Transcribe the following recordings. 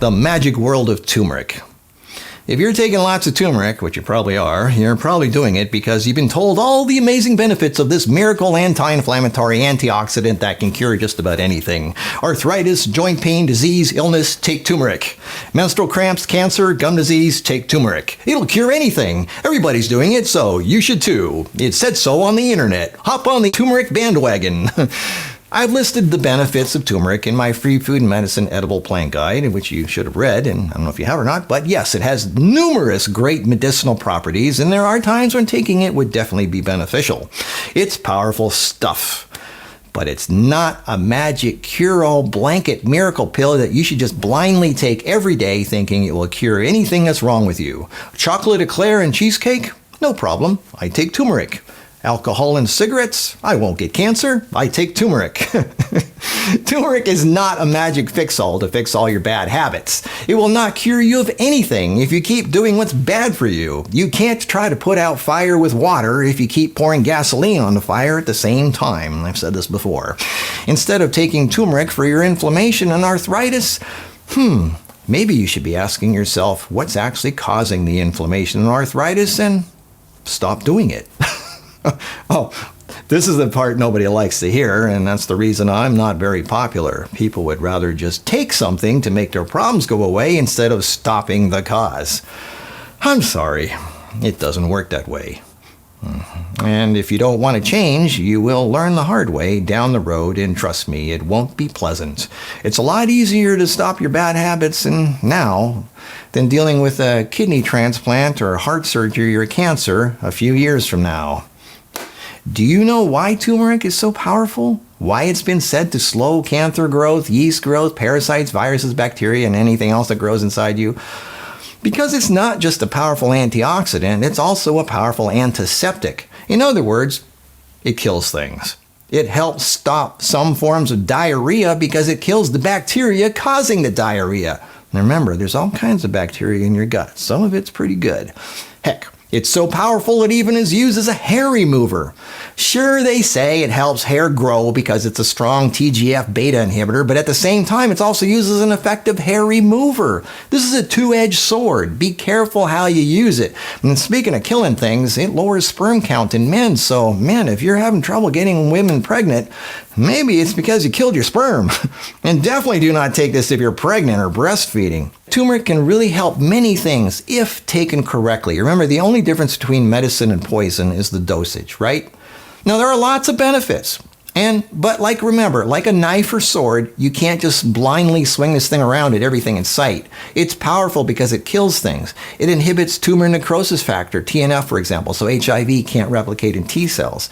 The magic world of turmeric. If you're taking lots of turmeric, which you probably are, you're probably doing it because you've been told all the amazing benefits of this miracle anti-inflammatory antioxidant that can cure just about anything. Arthritis, joint pain, disease, illness, take turmeric. Menstrual cramps, cancer, gum disease, take turmeric. It'll cure anything. Everybody's doing it, so you should too. It said so on the internet. Hop on the turmeric bandwagon. I've listed the benefits of turmeric in my free food and medicine edible plant guide, which you should have read, and I don't know if you have or not, but yes, it has numerous great medicinal properties, and there are times when taking it would definitely be beneficial. It's powerful stuff, but it's not a magic cure-all blanket miracle pill that you should just blindly take every day thinking it will cure anything that's wrong with you. Chocolate eclair and cheesecake? No problem. I take turmeric. Alcohol and cigarettes? I won't get cancer. I take turmeric. Turmeric is not a magic fix-all to fix all your bad habits. It will not cure you of anything if you keep doing what's bad for you. You can't try to put out fire with water if you keep pouring gasoline on the fire at the same time. I've said this before. Instead of taking turmeric for your inflammation and arthritis, maybe you should be asking yourself what's actually causing the inflammation and arthritis and stop doing it. Oh, this is the part nobody likes to hear, and that's the reason I'm not very popular. People would rather just take something to make their problems go away instead of stopping the cause. I'm sorry, it doesn't work that way. And if you don't want to change, you will learn the hard way down the road, and trust me, it won't be pleasant. It's a lot easier to stop your bad habits now than dealing with a kidney transplant or heart surgery or cancer a few years from now. Do you know why turmeric is so powerful? Why it's been said to slow cancer growth, yeast growth, parasites, viruses, bacteria, and anything else that grows inside you? Because it's not just a powerful antioxidant, it's also a powerful antiseptic. In other words, it kills things. It helps stop some forms of diarrhea because it kills the bacteria causing the diarrhea. Now remember, there's all kinds of bacteria in your gut. Some of it's pretty good. Heck, it's so powerful it even is used as a hair remover. Sure, they say it helps hair grow because it's a strong TGF-beta inhibitor, but at the same time, it's also used as an effective hair remover. This is a two-edged sword. Be careful how you use it. And speaking of killing things, it lowers sperm count in men. So, men, if you're having trouble getting women pregnant, maybe it's because you killed your sperm. And definitely do not take this if you're pregnant or breastfeeding. Turmeric can really help many things if taken correctly. Remember, the only difference between medicine and poison is the dosage, right? Now, there are lots of benefits. But remember, like a knife or sword, you can't just blindly swing this thing around at everything in sight. It's powerful because it kills things. It inhibits tumor necrosis factor, TNF, for example, so HIV can't replicate in T cells.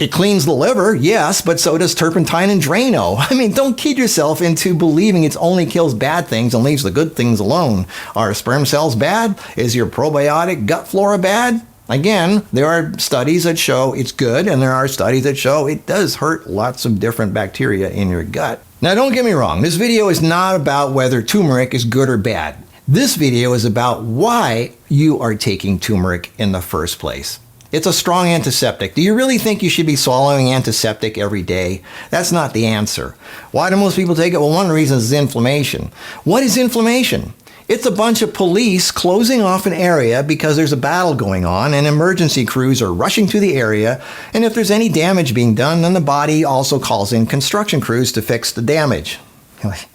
It cleans the liver, yes, but so does turpentine and Drano. I mean, don't kid yourself into believing it only kills bad things and leaves the good things alone. Are sperm cells bad? Is your probiotic gut flora bad? Again, there are studies that show it's good, and there are studies that show it does hurt lots of different bacteria in your gut. Now, don't get me wrong. This video is not about whether turmeric is good or bad. This video is about why you are taking turmeric in the first place. It's a strong antiseptic. Do you really think you should be swallowing antiseptic every day? That's not the answer. Why do most people take it? Well, one reason is inflammation. What is inflammation? It's a bunch of police closing off an area because there's a battle going on and emergency crews are rushing to the area. And if there's any damage being done, then the body also calls in construction crews to fix the damage.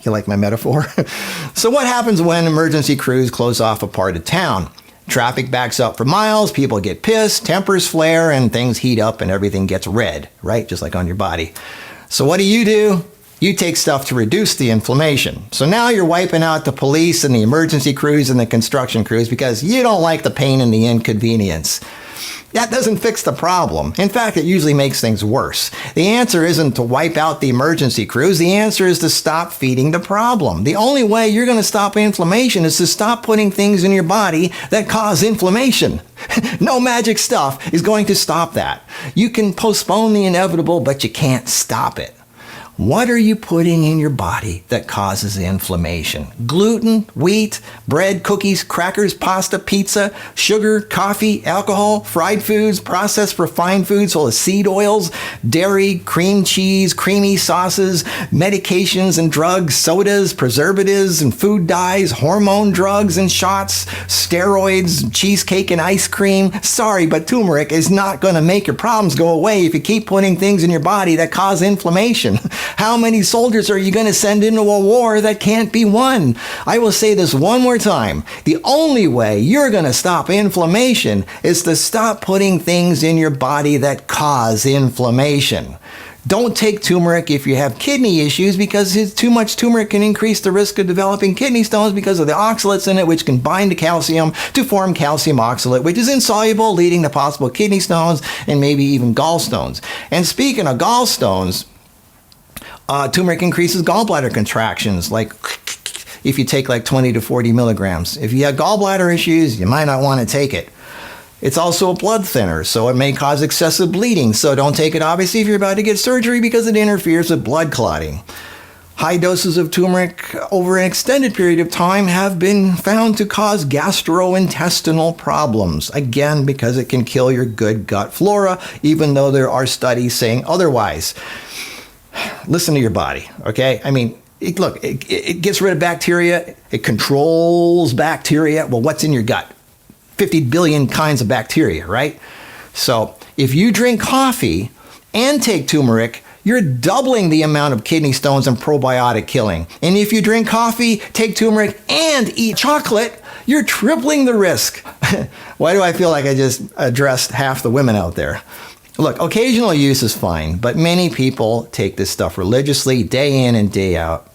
You like my metaphor? So what happens when emergency crews close off a part of town? Traffic backs up for miles, people get pissed, tempers flare, and things heat up and everything gets red, right? Just like on your body. So what do? You take stuff to reduce the inflammation. So now you're wiping out the police and the emergency crews and the construction crews because you don't like the pain and the inconvenience. That doesn't fix the problem. In fact, it usually makes things worse. The answer isn't to wipe out the emergency crews. The answer is to stop feeding the problem. The only way you're going to stop inflammation is to stop putting things in your body that cause inflammation. No magic stuff is going to stop that. You can postpone the inevitable, but you can't stop it. What are you putting in your body that causes inflammation? Gluten, wheat, bread, cookies, crackers, pasta, pizza, sugar, coffee, alcohol, fried foods, processed refined foods full of seed oils, dairy, cream cheese, creamy sauces, medications and drugs, sodas, preservatives and food dyes, hormone drugs and shots, steroids, cheesecake and ice cream. Sorry, but turmeric is not going to make your problems go away if you keep putting things in your body that cause inflammation. How many soldiers are you going to send into a war that can't be won? I will say this one more time. The only way you're going to stop inflammation is to stop putting things in your body that cause inflammation. Don't take turmeric if you have kidney issues, because too much turmeric can increase the risk of developing kidney stones because of the oxalates in it, which can bind to calcium to form calcium oxalate, which is insoluble, leading to possible kidney stones and maybe even gallstones. And speaking of gallstones, turmeric increases gallbladder contractions, like if you take like 20 to 40 milligrams. If you have gallbladder issues, you might not want to take it. It's also a blood thinner, so it may cause excessive bleeding. So don't take it, obviously, if you're about to get surgery, because it interferes with blood clotting. High doses of turmeric over an extended period of time have been found to cause gastrointestinal problems. Again, because it can kill your good gut flora, even though there are studies saying otherwise. Listen to your body, okay? I mean, it gets rid of bacteria. It controls bacteria. Well, what's in your gut? 50 billion kinds of bacteria, right? So if you drink coffee and take turmeric, you're doubling the amount of kidney stones and probiotic killing. And if you drink coffee, take turmeric, and eat chocolate, you're tripling the risk. Why do I feel like I just addressed half the women out there? Look, occasional use is fine, but many people take this stuff religiously, day in and day out.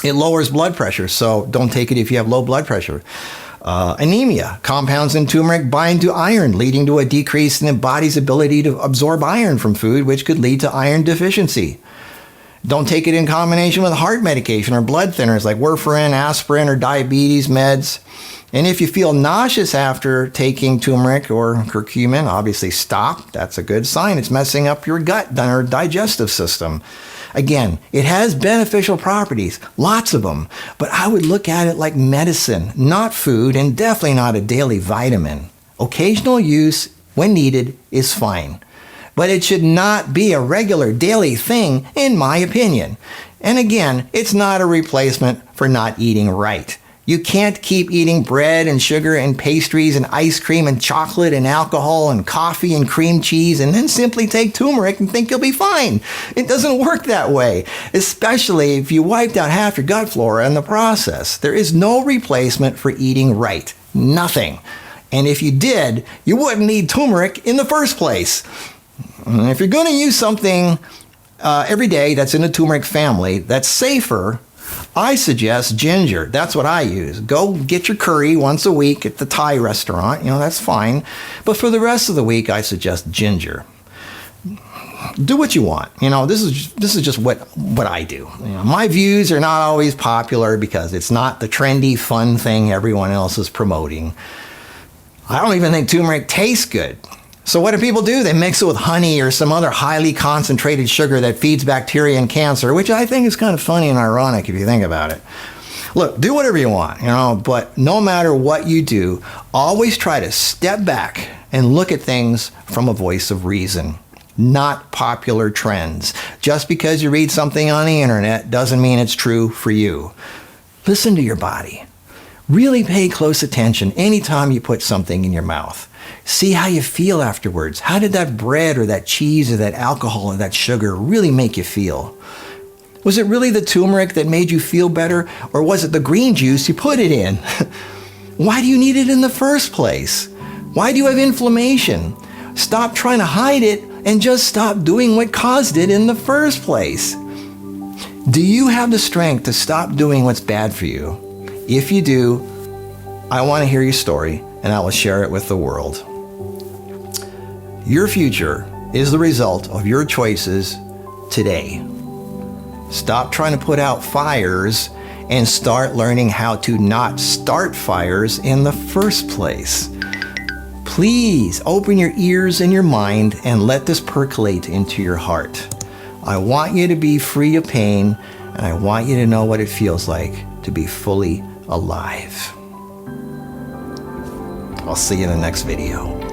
It lowers blood pressure, so don't take it if you have low blood pressure. Anemia. Compounds in turmeric bind to iron, leading to a decrease in the body's ability to absorb iron from food, which could lead to iron deficiency. Don't take it in combination with heart medication or blood thinners like warfarin, aspirin, or diabetes meds. And if you feel nauseous after taking turmeric or curcumin, obviously stop. That's a good sign. It's messing up your gut or digestive system. Again, it has beneficial properties, lots of them, but I would look at it like medicine, not food, and definitely not a daily vitamin. Occasional use, when needed, is fine, but it should not be a regular daily thing, in my opinion. And again, it's not a replacement for not eating right. You can't keep eating bread and sugar and pastries and ice cream and chocolate and alcohol and coffee and cream cheese and then simply take turmeric and think you'll be fine. It doesn't work that way, especially if you wiped out half your gut flora in the process. There is no replacement for eating right. Nothing. And if you did, you wouldn't need turmeric in the first place. If you're going to use something every day that's in the turmeric family that's safer, I suggest ginger. That's what I use. Go get your curry once a week at the Thai restaurant. That's fine. But for the rest of the week, I suggest ginger. Do what you want. This is just what I do. My views are not always popular because it's not the trendy, fun thing everyone else is promoting. I don't even think turmeric tastes good. So what do people do? They mix it with honey or some other highly concentrated sugar that feeds bacteria and cancer, which I think is kind of funny and ironic if you think about it. Look, do whatever you want, but no matter what you do, always try to step back and look at things from a voice of reason, not popular trends. Just because you read something on the internet doesn't mean it's true for you. Listen to your body. Really pay close attention anytime you put something in your mouth. See how you feel afterwards. How did that bread or that cheese or that alcohol or that sugar really make you feel? Was it really the turmeric that made you feel better, or was it the green juice you put it in? Why do you need it in the first place? Why do you have inflammation? Stop trying to hide it and just stop doing what caused it in the first place. Do you have the strength to stop doing what's bad for you? If you do, I want to hear your story, and I will share it with the world. Your future is the result of your choices today. Stop trying to put out fires and start learning how to not start fires in the first place. Please open your ears and your mind and let this percolate into your heart. I want you to be free of pain, and I want you to know what it feels like to be fully alive. I'll see you in the next video.